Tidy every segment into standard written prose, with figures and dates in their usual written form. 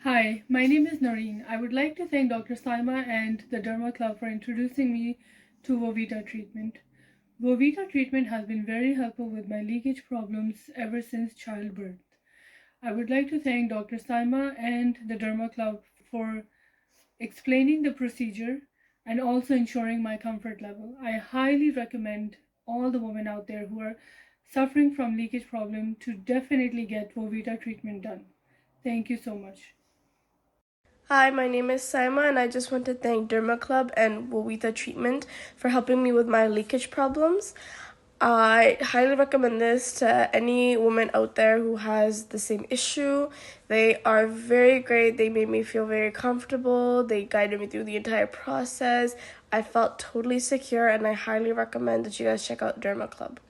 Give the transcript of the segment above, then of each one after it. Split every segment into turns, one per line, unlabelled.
Hi, my name is Noreen. I would like to thank Dr. Saima and the Derma Club for introducing me to Vovita treatment. Vovita treatment has been very helpful with my leakage problems ever since childbirth. I would like to thank Dr. Saima and the Derma Club for explaining the procedure and also ensuring my comfort level. I highly recommend all the women out there who are suffering from leakage problem to definitely get Vovita treatment done. Thank you so much.
Hi, my name is Saima, and I just want to thank Derma Club and Wowita Treatment for helping me with my leakage problems. I highly recommend this to any woman out there who has the same issue. They are very great. They made me feel very comfortable. They guided me through the entire process. I felt totally secure, and I highly recommend that you guys check out Derma Club.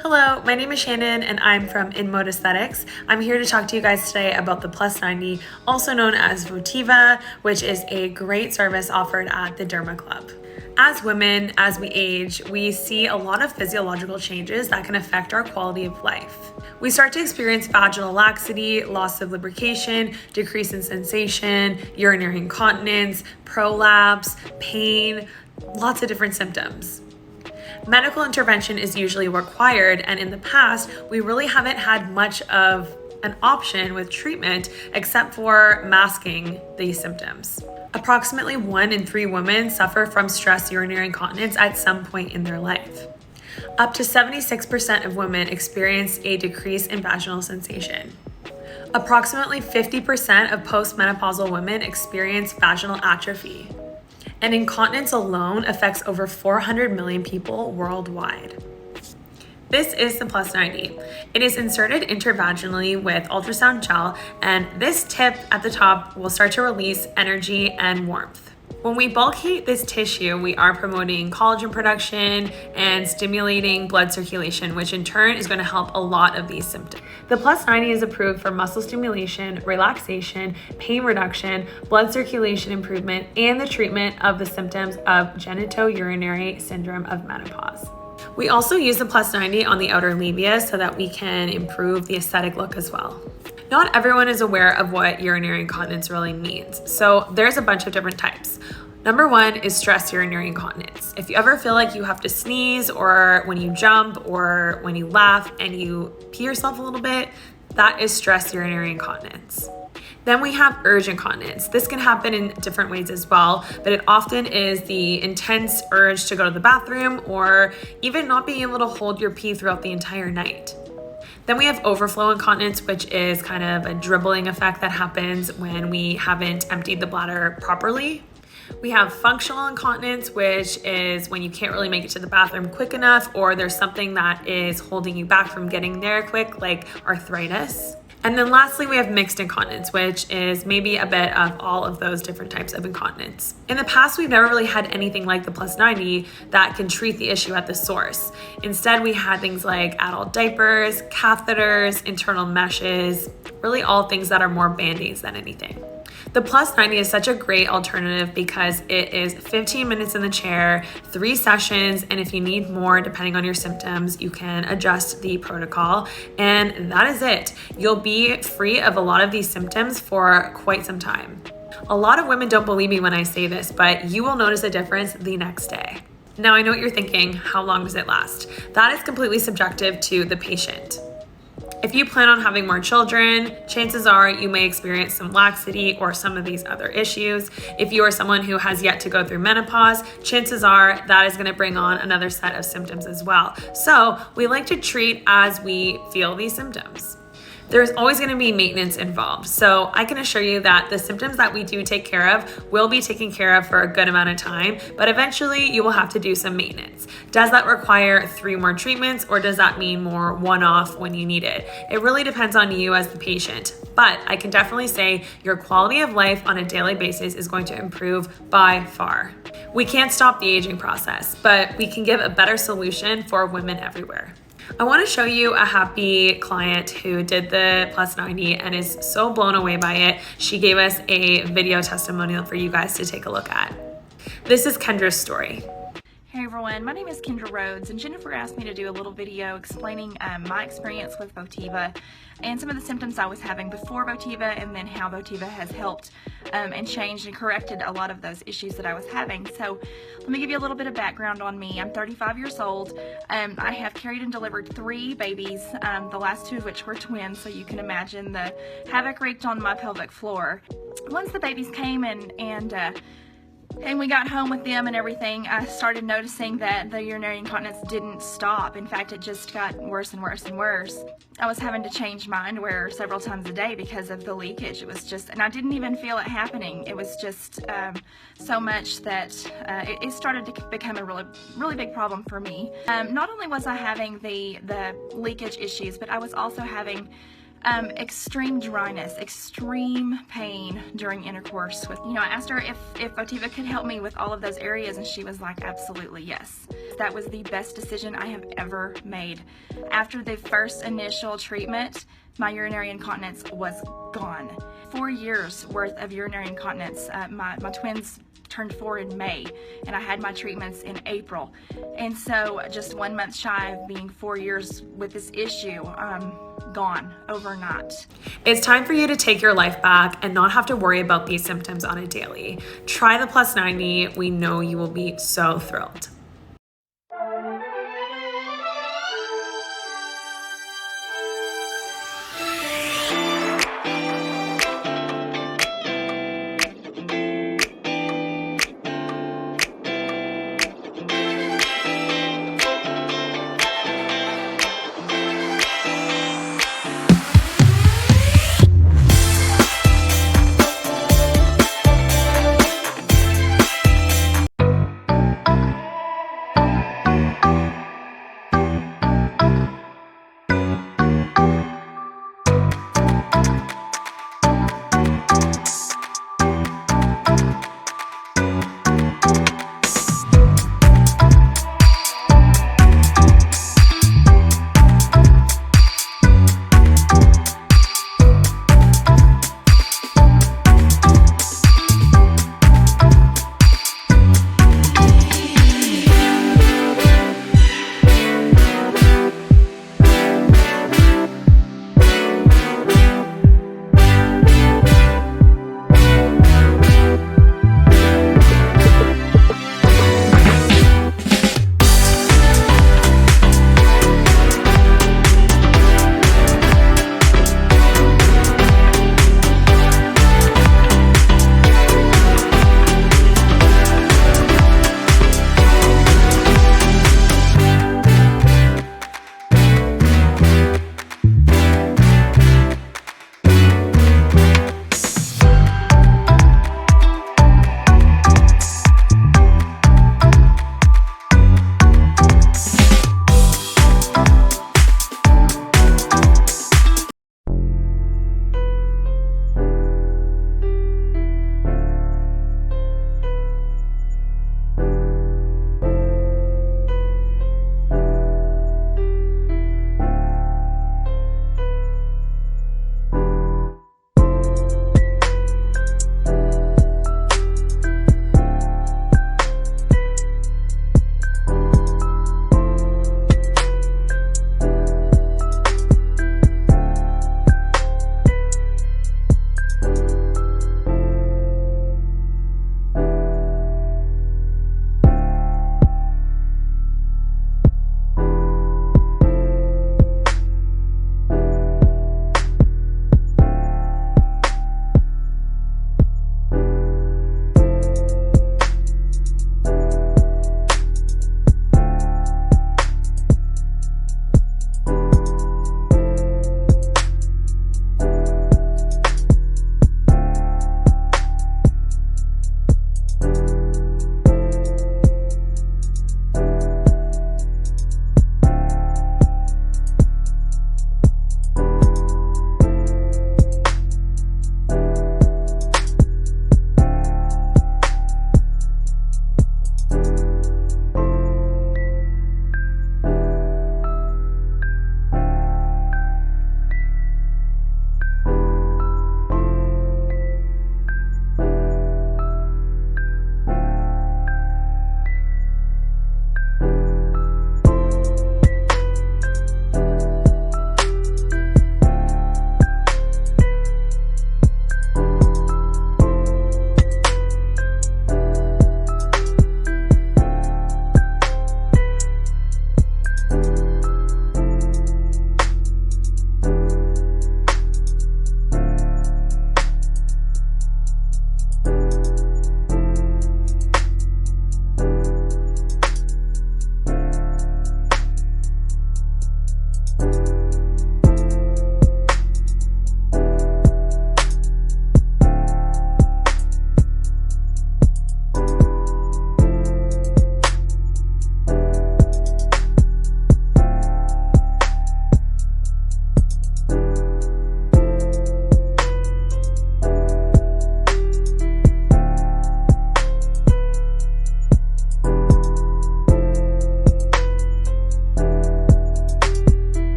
Hello, my name is Shannon and I'm from In Mode Aesthetics. I'm here to talk to you guys today about the Plus 90, also known as Votiva, which is a great service offered at the Derma Club. As women, as we age, we see a lot of physiological changes that can affect our quality of life. We start to experience vaginal laxity, loss of lubrication, decrease in sensation, urinary incontinence, prolapse, pain, lots of different symptoms. Medical intervention is usually required, and in the past, we really haven't had much of an option with treatment except for masking these symptoms. Approximately 1 in 3 women suffer from stress urinary incontinence at some point in their life. Up to 76% of women experience a decrease in vaginal sensation. Approximately 50% of postmenopausal women experience vaginal atrophy. And incontinence alone affects over 400 million people worldwide. This is the Plus 90. It is inserted intravaginally with ultrasound gel, and this tip at the top will start to release energy and warmth. When we bulk heat this tissue, we are promoting collagen production and stimulating blood circulation, which in turn is going to help a lot of these symptoms. The Plus 90 is approved for muscle stimulation, relaxation, pain reduction, blood circulation improvement, and the treatment of the symptoms of genitourinary syndrome of menopause. We also use the Plus 90 on the outer labia so that we can improve the aesthetic look as well. Not everyone is aware of what urinary incontinence really means, so there's a bunch of different types. Number 1 is stress urinary incontinence. If you ever feel like you have to sneeze, or when you jump, or when you laugh and you pee yourself a little bit, that is stress urinary incontinence. Then we have urge incontinence. This can happen in different ways as well, but it often is the intense urge to go to the bathroom or even not being able to hold your pee throughout the entire night. Then we have overflow incontinence, which is kind of a dribbling effect that happens when we haven't emptied the bladder properly. We have functional incontinence, which is when you can't really make it to the bathroom quick enough, or there's something that is holding you back from getting there quick, like arthritis. And then lastly, we have mixed incontinence, which is maybe a bit of all of those different types of incontinence. In the past, we've never really had anything like the Plus 90 that can treat the issue at the source. Instead, we had things like adult diapers, catheters, internal meshes, really all things that are more band-aids than anything. The Plus 90 is such a great alternative because it is 15 minutes in the chair, 3 sessions, and if you need more, depending on your symptoms, you can adjust the protocol, and that is it. You'll be free of a lot of these symptoms for quite some time. A lot of women don't believe me when I say this, but you will notice a difference the next day. Now, I know what you're thinking, how long does it last? That is completely subjective to the patient. If you plan on having more children, chances are you may experience some laxity or some of these other issues. If you are someone who has yet to go through menopause, chances are that is going to bring on another set of symptoms as well. So we like to treat as we feel these symptoms. There's always going to be maintenance involved. So I can assure you that the symptoms that we do take care of will be taken care of for a good amount of time, but eventually you will have to do some maintenance. Does that require 3 more treatments, or does that mean more one-off when you need it? It really depends on you as the patient, but I can definitely say your quality of life on a daily basis is going to improve by far. We can't stop the aging process, but we can give a better solution for women everywhere. I want to show you a happy client who did the Plus 90 and is so blown away by it. She gave us a video testimonial for you guys to take a look at. This is Kendra's story.
Hey everyone, my name is Kendra Rhodes, and Jennifer asked me to do a little video explaining my experience with Votiva and some of the symptoms I was having before Votiva, and then how Votiva has helped and changed and corrected a lot of those issues that I was having. So let me give you a little bit of background on me. I'm 35 years old. I have carried and delivered 3 babies, the last 2 of which were twins, so you can imagine the havoc wreaked on my pelvic floor. Once the babies came and we got home with them and everything, I started noticing that the urinary incontinence didn't stop. In fact, it just got worse and worse and worse. I was having to change my underwear several times a day because of the leakage. It was just, and I didn't even feel it happening. It was just so much that it started to become a really big problem for me. Not only was I having the leakage issues, but I was also having extreme dryness, extreme pain during intercourse with, I asked her if Votiva could help me with all of those areas, and she was like, absolutely yes. That was the best decision I have ever made. After the first initial treatment, my urinary incontinence was gone. 4 years worth of urinary incontinence. My twins turned 4 in May, and I had my treatments in April. And so just 1 month shy of being 4 years with this issue, gone overnight.
It's time for you to take your life back and not have to worry about these symptoms on a daily. Try the Plus 90. We know you will be so thrilled.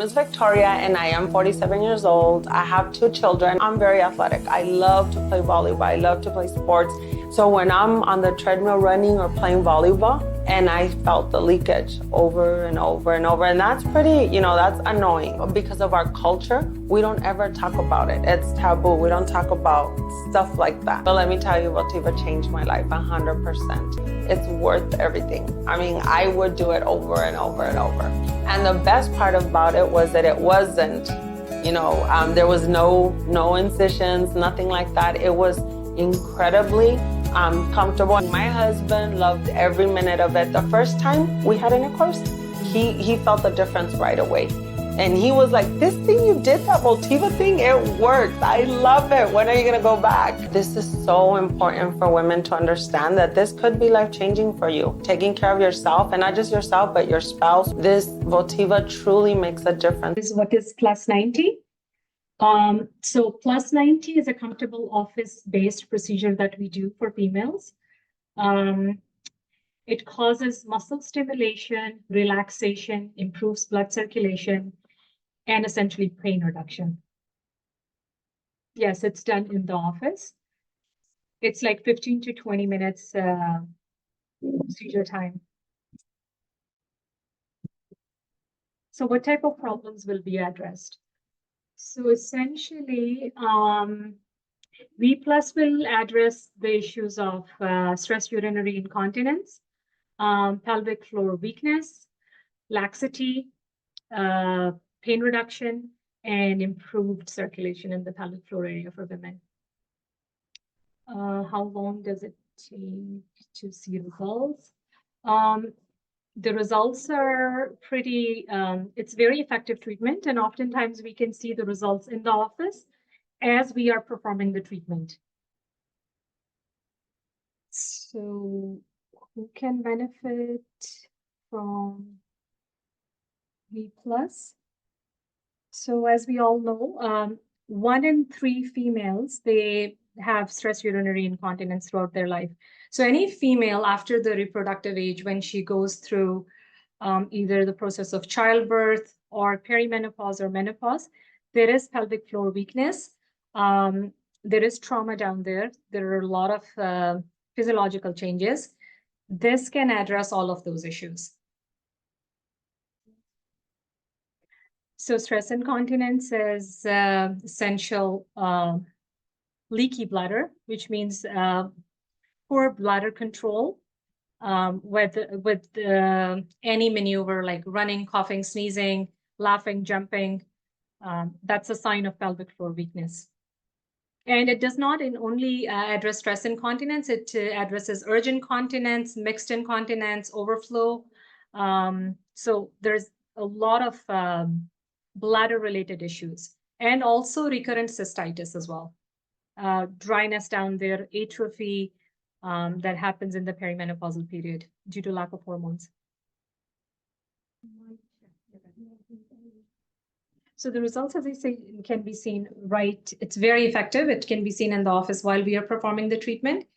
name is Victoria and I am 47 years old. I have 2 children. I'm very athletic. I love to play volleyball. I love to play sports. So when I'm on the treadmill running or playing volleyball, and I felt the leakage over and over and over. And that's pretty, that's annoying. Because of our culture, we don't ever talk about it. It's taboo. We don't talk about stuff like that. But let me tell you, Votiva changed my life 100%. It's worth everything. I mean, I would do it over and over and over. And the best part about it was that it wasn't, there was no incisions, nothing like that. It was incredibly comfortable. My husband loved every minute of it. The first time we had intercourse, he felt the difference right away. And he was like, this thing you did, that Votiva thing, it works. I love it. When are you gonna go back? This is so important for women to understand that this could be life-changing for you. Taking care of yourself, and not just yourself, but your spouse. This Votiva truly makes a difference.
What is Plus 90? So Plus 90 is a comfortable office-based procedure that we do for females. It causes muscle stimulation, relaxation, improves blood circulation, and essentially pain reduction. Yes, it's done in the office. It's like 15 to 20 minutes procedure time. So what type of problems will be addressed? So essentially, V Plus will address the issues of stress urinary incontinence, pelvic floor weakness, laxity, pain reduction, and improved circulation in the pelvic floor area for women. How long does it take to see results? The results are pretty, it's very effective treatment, and oftentimes we can see the results in the office as we are performing the treatment. So who can benefit from V Plus? So as we all know, 1 in 3 females, they have stress urinary incontinence throughout their life. So any female after the reproductive age, when she goes through either the process of childbirth or perimenopause or menopause, there is pelvic floor weakness. There is trauma down there. There are a lot of physiological changes. This can address all of those issues. So stress incontinence is essential leaky bladder, which means poor bladder control with any maneuver like running, coughing, sneezing, laughing, jumping. That's a sign of pelvic floor weakness. And it does not only address stress incontinence, it addresses urge incontinence, mixed incontinence, overflow. So there's a lot of bladder-related issues, and also recurrent cystitis as well. Dryness down there, atrophy that happens in the perimenopausal period due to lack of hormones. So the results, as I say, can be seen right. It's very effective. It can be seen in the office while we are performing the treatment,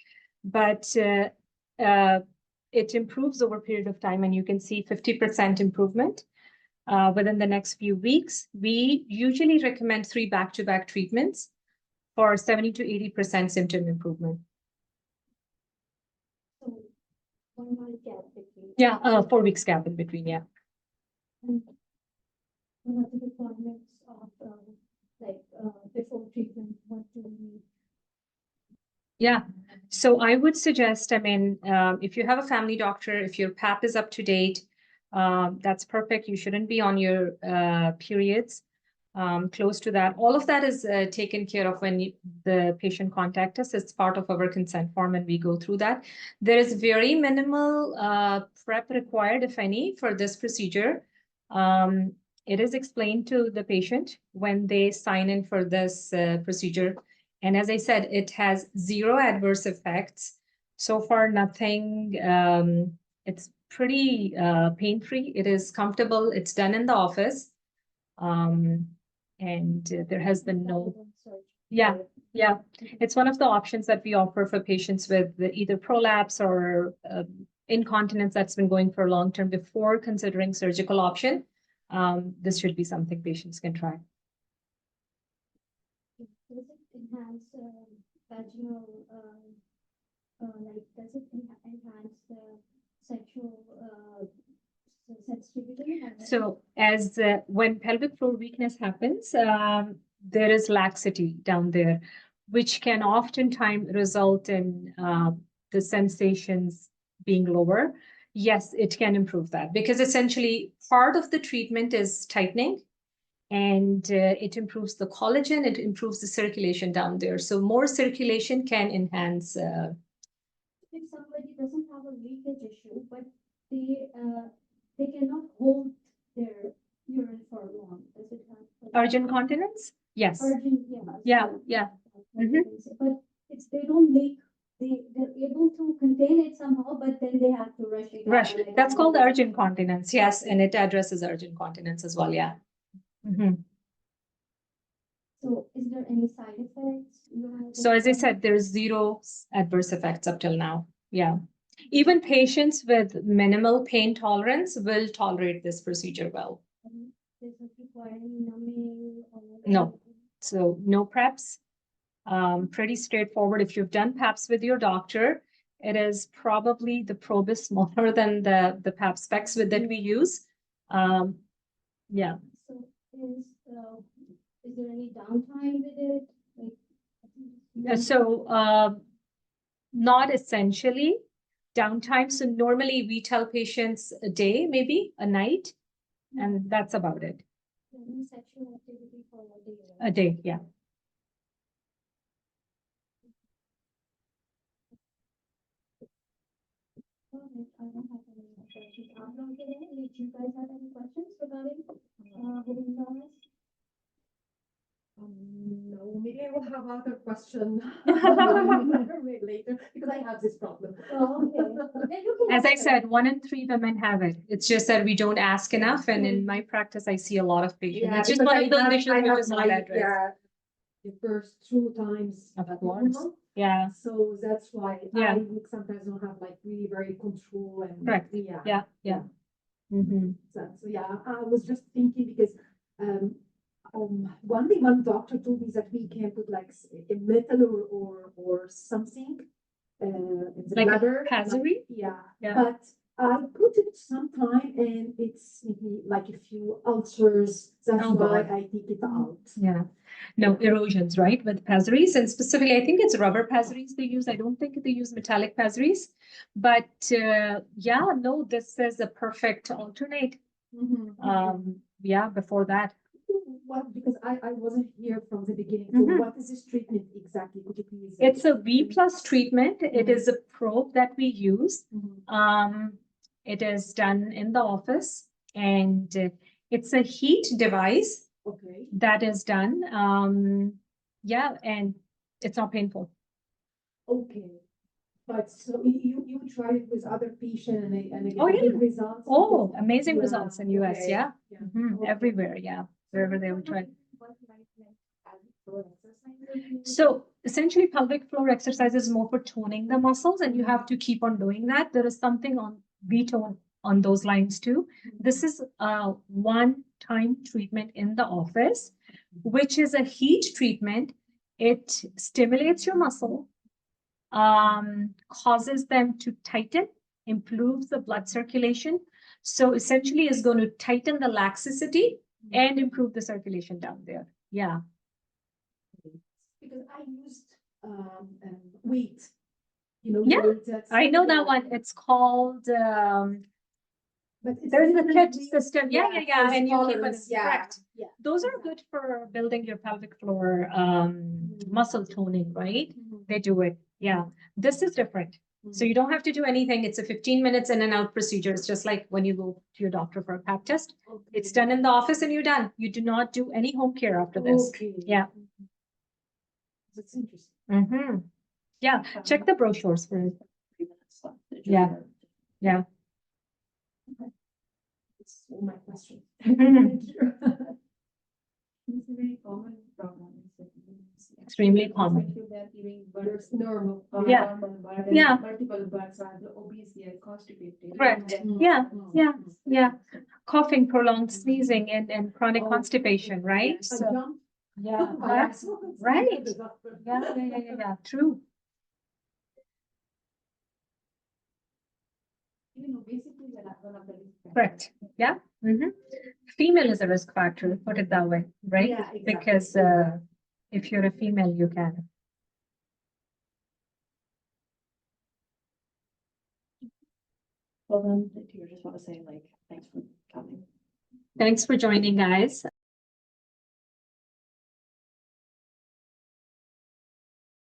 but it improves over a period of time, and you can see 50% improvement within the next few weeks. We usually recommend 3 back-to-back treatments for 70 to 80% symptom improvement.
So 1 month gap between.
Yeah, 4 weeks gap in between, yeah.
And what are the requirements of before treatment? What do we?
Yeah, so I would suggest, if you have a family doctor, if your PAP is up to date, that's perfect. You shouldn't be on your periods. Close to that. All of that is taken care of when the patient contacts us. It's part of our consent form, and we go through that. There is very minimal prep required, if any, for this procedure. It is explained to the patient when they sign in for this procedure. And as I said, it has 0 adverse effects. So far, nothing. It's pretty pain-free. It is comfortable. It's done in the office. And there has been no. Yeah. It's one of the options that we offer for patients with either prolapse or incontinence that's been going for long term before considering surgical option. this should be something patients can try.
Does it enhance vaginal, like, does it enhance the sexual sensitivity?
So as when pelvic floor weakness happens, there is laxity down there, which can oftentimes result in the sensations being lower. Yes, it can improve that because essentially part of the treatment is tightening, and it improves the collagen, it improves the circulation down there. So more circulation can enhance.
If somebody doesn't have a leakage issue, but they cannot hold their urine for long, does it have?
Urgent continence? Yes.
Urgent, yeah.
Yeah,
so
yeah.
that's what I can say. But it's, they don't make, they're able to contain it somehow, but then they have to rush it.
Rush.
out, like,
That's called urgent continence. Yes, and it addresses urgent continence as well. Yeah. Mhm.
So is there any side effects?
So as I said, there's zero adverse effects up till now. Yeah. Even patients with minimal pain tolerance will tolerate this procedure well.
Does it require any numbing or?
No. So no preps. Pretty straightforward. If you've done PAPs with your doctor, it is probably the probe is smaller than the PAP specs that we use. Yeah.
So is there any downtime with it? Like,
So not essentially downtime. So normally we tell patients a day, maybe a night, and that's about it.
any sexual activity for a day?
A day, yeah.
I don't have any more questions. Did you guys have any questions regarding Votiva?
No, maybe I will have other question later because I have this problem.
Oh, okay. Then you can
As I
answer.
said, 1 in 3 women have it. It's just that we don't ask enough. And in my practice, I see a lot of patients.
Yeah,
It's just
because
one of those issues
I
which
have
is not
my,
addressed.
yeah, the first 2 times
Of
at
course.
normal.
Yeah,
So that's why
Yeah.
I sometimes don't have like really very control and
Correct.
yeah.
yeah. Mm-hmm.
So yeah, I was just thinking because one thing one doctor told me is that we can put like a metal or something in the
Like a
bladder.
pessary?
Yeah.
Yeah.
But I put it sometime and it's maybe like a few ulcers. That's
Oh,
why
God.
I take it out.
Yeah. No, erosions, right? With pessaries, and specifically, I think it's rubber pessaries they use. I don't think they use metallic pessaries. But yeah, no, this is a perfect alternate. Yeah, before that.
What, because I wasn't here from the beginning. So
Mhm.
what is this treatment exactly? Could you please?
It's a V plus treatment. It is a probe that we use.
Mhm.
It is done in the office, and it's a heat device
Okay.
that is done. Yeah, and it's not painful.
Okay. But so you tried it with other patients and they get
Oh, yeah.
good results?
Oh,
Because-
amazing
Yeah,
results in US.
okay,
Yeah.
yeah.
Mhm,
Okay.
everywhere. Yeah. Wherever they would try.
What like floor exercises?
So essentially, pelvic floor exercise is more for toning the muscles, and you have to keep on doing that. There is something on V-tone on those lines too. This is a one-time treatment in the office, which is a heat treatment. It stimulates your muscle, causes them to tighten, improves the blood circulation. So essentially, is going to tighten the laxity and improve the circulation down there. Yeah.
Because I used weight. You know,
Yeah,
weight that's-
I know that
yeah.
one. It's called,
But it's
there's a
different
kit
weight,
system. Yeah.
for
And you keep it
tolerance, yeah,
correct.
yeah.
Those are good for building your pelvic floor muscle toning, right?
Mhm.
They do it. Yeah. This is different. So you don't have to do anything. It's a 15 minutes in and out procedure. It's just like when you go to your doctor for a pap test.
Okay.
It's done in the office and you're done. You do not do any home care after this.
Okay.
Yeah.
That's interesting.
Mm-hmm. Yeah. Check the brochures for it. Yeah. Yeah.
That's all my questions.
Mhm.
Thank you.
It's a very common problem.
Extremely common.
They're giving
There's normal.
Yeah.
normal birth
Yeah.
and multiple births are obese, they are constipated.
Correct.
And then-
Yeah. Yeah. Yeah. coughing, prolonged sneezing, and chronic constipation, right?
I
So,
jumped
yeah,
by
yeah,
accident.
right. Yeah, true.
Basically, one of the risk factors.
Correct. Yeah. Female is a risk factor, put it that way, right?
Yeah, exactly.
Because if you're a female, you can.
Well, then, do you just want to say, like, thanks for coming?
Thanks for joining, guys.